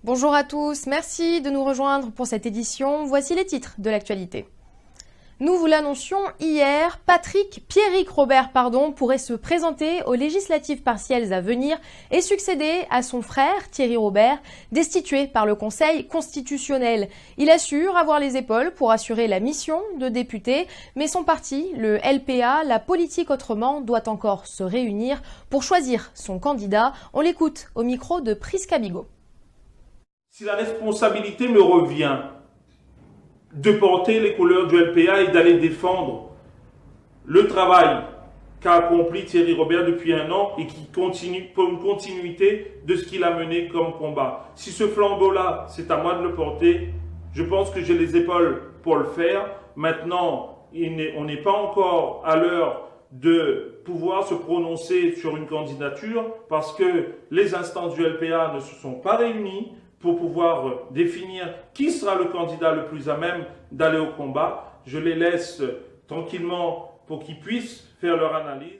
Bonjour à tous, merci de nous rejoindre pour cette édition. Voici les titres de l'actualité. Nous vous l'annoncions hier, Pierrick Robert pourrait se présenter aux législatives partielles à venir et succéder à son frère Thierry Robert, destitué par le Conseil constitutionnel. Il assure avoir les épaules pour assurer la mission de député, mais son parti, le LPA, La Politique Autrement, doit encore se réunir pour choisir son candidat. On l'écoute au micro de Prisca Bigot. Si la responsabilité me revient de porter les couleurs du LPA et d'aller défendre le travail qu'a accompli Thierry Robert depuis 1 an et qui continue pour une continuité de ce qu'il a mené comme combat. Si ce flambeau-là, c'est à moi de le porter, je pense que j'ai les épaules pour le faire. Maintenant, on n'est pas encore à l'heure de pouvoir se prononcer sur une candidature parce que les instances du LPA ne se sont pas réunies pour pouvoir définir qui sera le candidat le plus à même d'aller au combat. Je les laisse tranquillement pour qu'ils puissent faire leur analyse.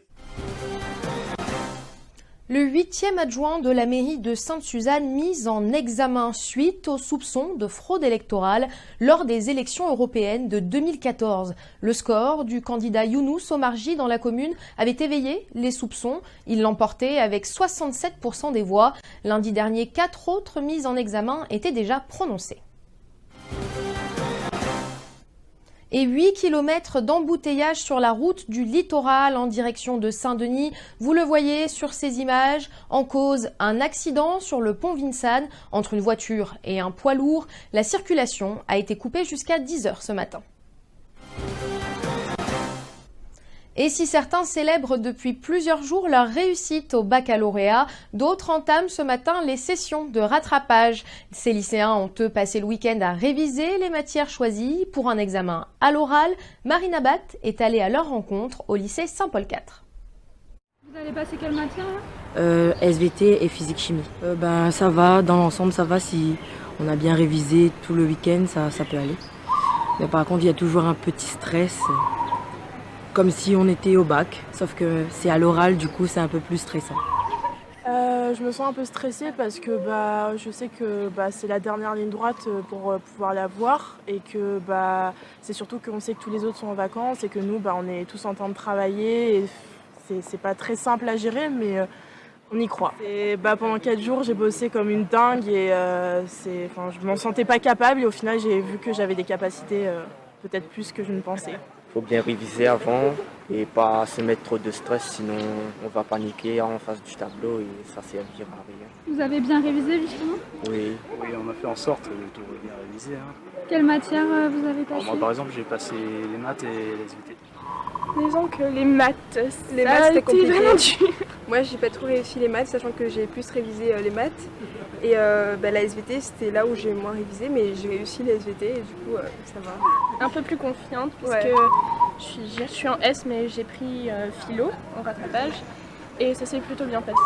Le 8e adjoint de la mairie de Sainte-Suzanne mis en examen suite aux soupçons de fraude électorale lors des élections européennes de 2014. Le score du candidat Younous Omarji dans la commune avait éveillé les soupçons. Il l'emportait avec 67% des voix. Lundi dernier, 4 autres mises en examen étaient déjà prononcées. Et 8 km d'embouteillage sur la route du littoral en direction de Saint-Denis. Vous le voyez sur ces images. En cause, un accident sur le pont Vincennes entre une voiture et un poids lourd. La circulation a été coupée jusqu'à 10h ce matin. Et si certains célèbrent depuis plusieurs jours leur réussite au baccalauréat, d'autres entament ce matin les sessions de rattrapage. Ces lycéens ont eux passé le week-end à réviser les matières choisies pour un examen à l'oral. Marina Batt est allée à leur rencontre au lycée Saint-Paul IV. Vous allez passer quelle matière là SVT et physique-chimie. Ça va, dans l'ensemble ça va, si on a bien révisé tout le week-end, ça peut aller. Mais par contre il y a toujours un petit stress. Comme si on était au bac, sauf que c'est à l'oral, du coup c'est un peu plus stressant. Je me sens un peu stressée parce que je sais que c'est la dernière ligne droite pour pouvoir la voir et que c'est surtout qu'on sait que tous les autres sont en vacances et que nous on est tous en train de travailler et c'est pas très simple à gérer mais on y croit. Et pendant 4 jours j'ai bossé comme une dingue et je m'en sentais pas capable et au final j'ai vu que j'avais des capacités peut-être plus que je ne pensais. Il faut bien réviser avant et pas se mettre trop de stress, sinon on va paniquer en face du tableau et ça servira à rien. Vous avez bien révisé justement ? Oui, on a fait en sorte de tout bien réviser. Quelle matière vous avez passé ? Moi par exemple j'ai passé les maths et les SVT. Disons que les maths, c'était compliqué. Moi j'ai pas trop réussi les maths, sachant que j'ai plus révisé les maths. Et la SVT c'était là où j'ai moins révisé, mais j'ai réussi les SVT et du coup ça va. Un peu plus confiante puisque je suis en S mais j'ai pris philo en rattrapage et ça s'est plutôt bien passé.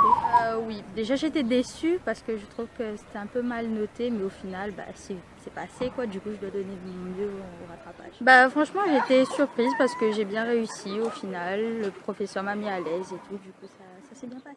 Oui, déjà j'étais déçue parce que je trouve que c'était un peu mal noté mais au final c'est passé quoi, du coup je dois donner de mon mieux au rattrapage. Franchement j'étais surprise parce que j'ai bien réussi au final, le professeur m'a mis à l'aise et tout, du coup ça s'est bien passé.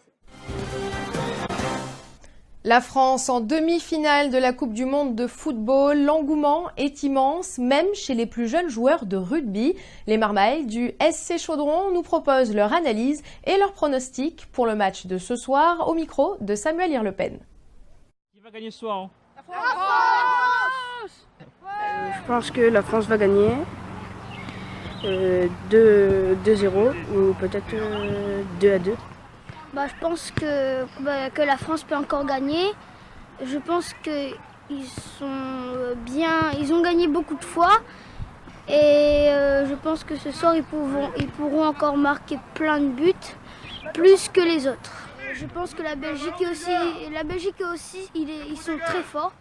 La France en demi-finale de la Coupe du Monde de football, l'engouement est immense, même chez les plus jeunes joueurs de rugby. Les Marmailles du SC Chaudron nous proposent leur analyse et leur pronostic pour le match de ce soir au micro de Samuel Irlepen. Qui va gagner ce soir La France Je pense que la France va gagner 2-0 ou peut-être 2-2. Je pense que la France peut encore gagner. Je pense qu'ils sont bien, ils ont gagné beaucoup de fois et je pense que ce soir ils pourront encore marquer plein de buts, plus que les autres. Je pense que la Belgique aussi, ils sont très forts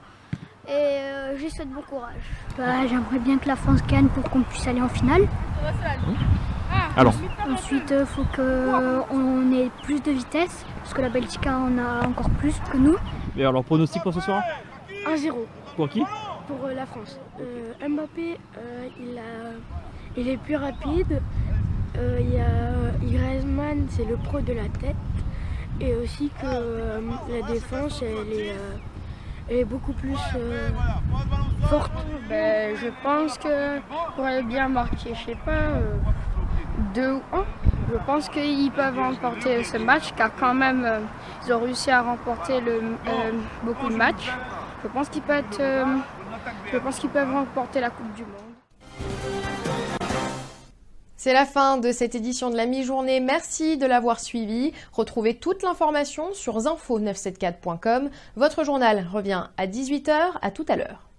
et je souhaite bon courage. J'aimerais bien que la France gagne pour qu'on puisse aller en finale. Alors. Ensuite, il faut qu'on ait plus de vitesse, parce que la Belgique en a encore plus que nous. Et alors, pronostic pour ce soir ? 1-0. Pour qui ? Pour la France. Mbappé, il est plus rapide. Il y a Griezmann, c'est le pro de la tête. Et aussi que la défense, est beaucoup plus forte. Je pense que pourrait bien marquer, je sais pas, 2 ou 1. Je pense qu'ils peuvent remporter ce match car quand même ils ont réussi à remporter beaucoup de matchs. Je pense qu'ils peuvent remporter la Coupe du Monde. C'est la fin de cette édition de la mi-journée. Merci de l'avoir suivi. Retrouvez toute l'information sur zinfo974.com. Votre journal revient à 18h. À tout à l'heure.